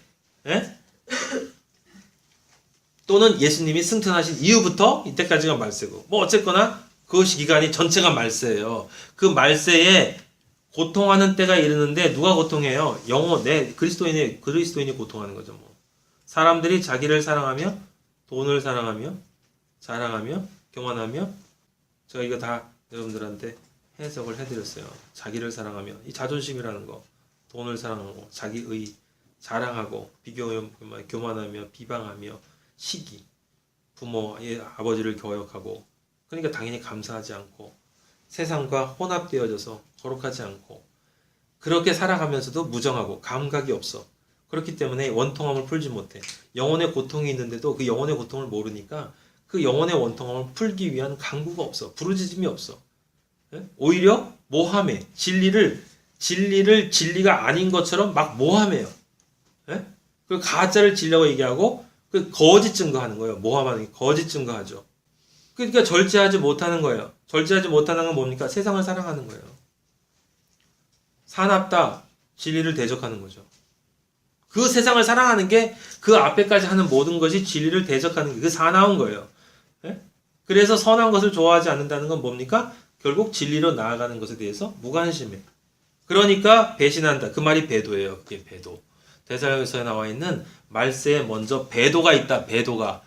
Speaker 1: 예? 또는 예수님이 승천하신 이후부터 이때까지가 말세고 뭐 어쨌거나 그 기간이 전체가 말세예요. 그 말세에 고통하는 때가 이르는데 누가 고통해요? 그리스도인이 고통하는 거죠. 뭐. 사람들이 자기를 사랑하며 돈을 사랑하며 자랑하며 교만하며 제가 이거 다 여러분들한테 해석을 해드렸어요. 자기를 사랑하며 이 자존심이라는 거, 돈을 사랑하고 자기의 자랑하고 교만하며 비방하며 시기, 부모의 아버지를 교역하고 그러니까 당연히 감사하지 않고 세상과 혼합되어져서 거룩하지 않고 그렇게 살아가면서도 무정하고 감각이 없어. 그렇기 때문에 원통함을 풀지 못해. 영혼의 고통이 있는데도 그 영혼의 고통을 모르니까 그 영혼의 원통함을 풀기 위한 강구가 없어. 부르짖음이 없어. 오히려 모함해. 진리를 진리가 아닌 것처럼 막 모함해요. 그리고 가짜를 진리라고 얘기하고 그 거짓 증거하는 거예요. 모함하는 게 거짓 증거하죠. 그러니까 절제하지 못하는 거예요. 절제하지 못하는 건 뭡니까? 세상을 사랑하는 거예요. 사납다. 진리를 대적하는 거죠. 그 세상을 사랑하는 게 그 앞에까지 하는 모든 것이 진리를 대적하는 게 그 사나운 거예요. 그래서 선한 것을 좋아하지 않는다는 건 뭡니까? 결국 진리로 나아가는 것에 대해서 무관심해. 그러니까 배신한다. 그 말이 배도예요. 그게 배도. 데살로니가서에 나와 있는 말세에 먼저 배도가 있다. 배도가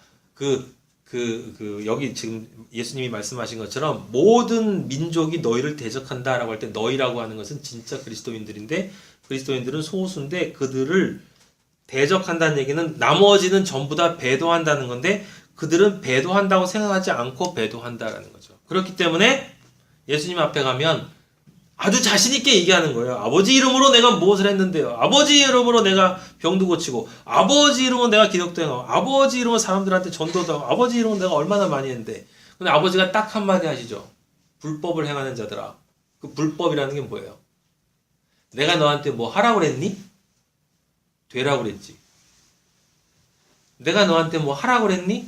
Speaker 1: 여기 지금 예수님이 말씀하신 것처럼 모든 민족이 너희를 대적한다라고 할 때 너희라고 하는 것은 진짜 그리스도인들인데 그리스도인들은 소수인데 그들을 대적한다는 얘기는 나머지는 전부 다 배도한다는 건데 그들은 배도한다고 생각하지 않고 배도한다라는 거죠. 그렇기 때문에 예수님 앞에 가면 아주 자신있게 얘기하는 거예요. 아버지 이름으로 내가 무엇을 했는데요. 아버지 이름으로 내가 병도 고치고 아버지 이름으로 내가 기독도 행하고 아버지 이름으로 사람들한테 전도도 하고 아버지 이름으로 내가 얼마나 많이 했는데 근데 아버지가 딱 한마디 하시죠. 불법을 행하는 자들아. 그 불법이라는 게 뭐예요? 내가 너한테 뭐 하라고 그랬니? 되라고 그랬지. 내가 너한테 뭐 하라고 그랬니?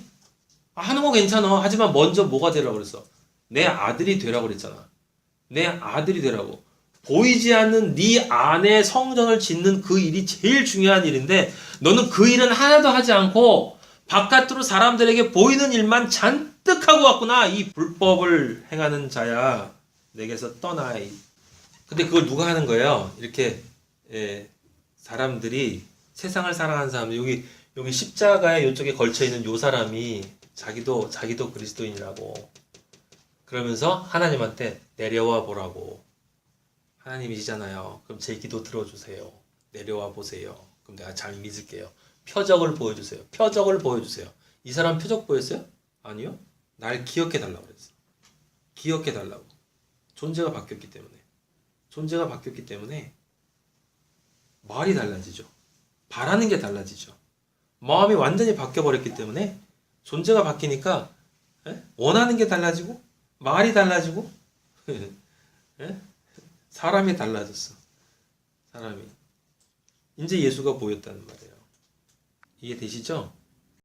Speaker 1: 하는 거 괜찮아. 하지만 먼저 뭐가 되라고 그랬어? 내 아들이 되라고 그랬잖아. 내 아들이 되라고. 보이지 않는 네 안에 성전을 짓는 그 일이 제일 중요한 일인데 너는 그 일은 하나도 하지 않고 바깥으로 사람들에게 보이는 일만 잔뜩 하고 왔구나. 이 불법을 행하는 자야. 내게서 떠나이. 근데 그걸 누가 하는 거예요? 이렇게 사람들이 세상을 사랑하는 사람들 여기 십자가에 이쪽에 걸쳐 있는 요 사람이 자기도 그리스도인이라고 그러면서 하나님한테 내려와 보라고. 하나님이시잖아요. 그럼 제 기도 들어주세요. 내려와 보세요. 그럼 내가 잘 믿을게요. 표적을 보여주세요. 표적을 보여주세요. 이 사람 표적 보였어요? 아니요. 날 기억해달라고 그랬어. 기억해달라고. 존재가 바뀌었기 때문에 말이 달라지죠. 바라는 게 달라지죠. 마음이 완전히 바뀌어버렸기 때문에 존재가 바뀌니까 원하는 게 달라지고 말이 달라지고 사람이 달라졌어. 사람이. 이제 예수가 보였다는 말이에요. 이해되시죠?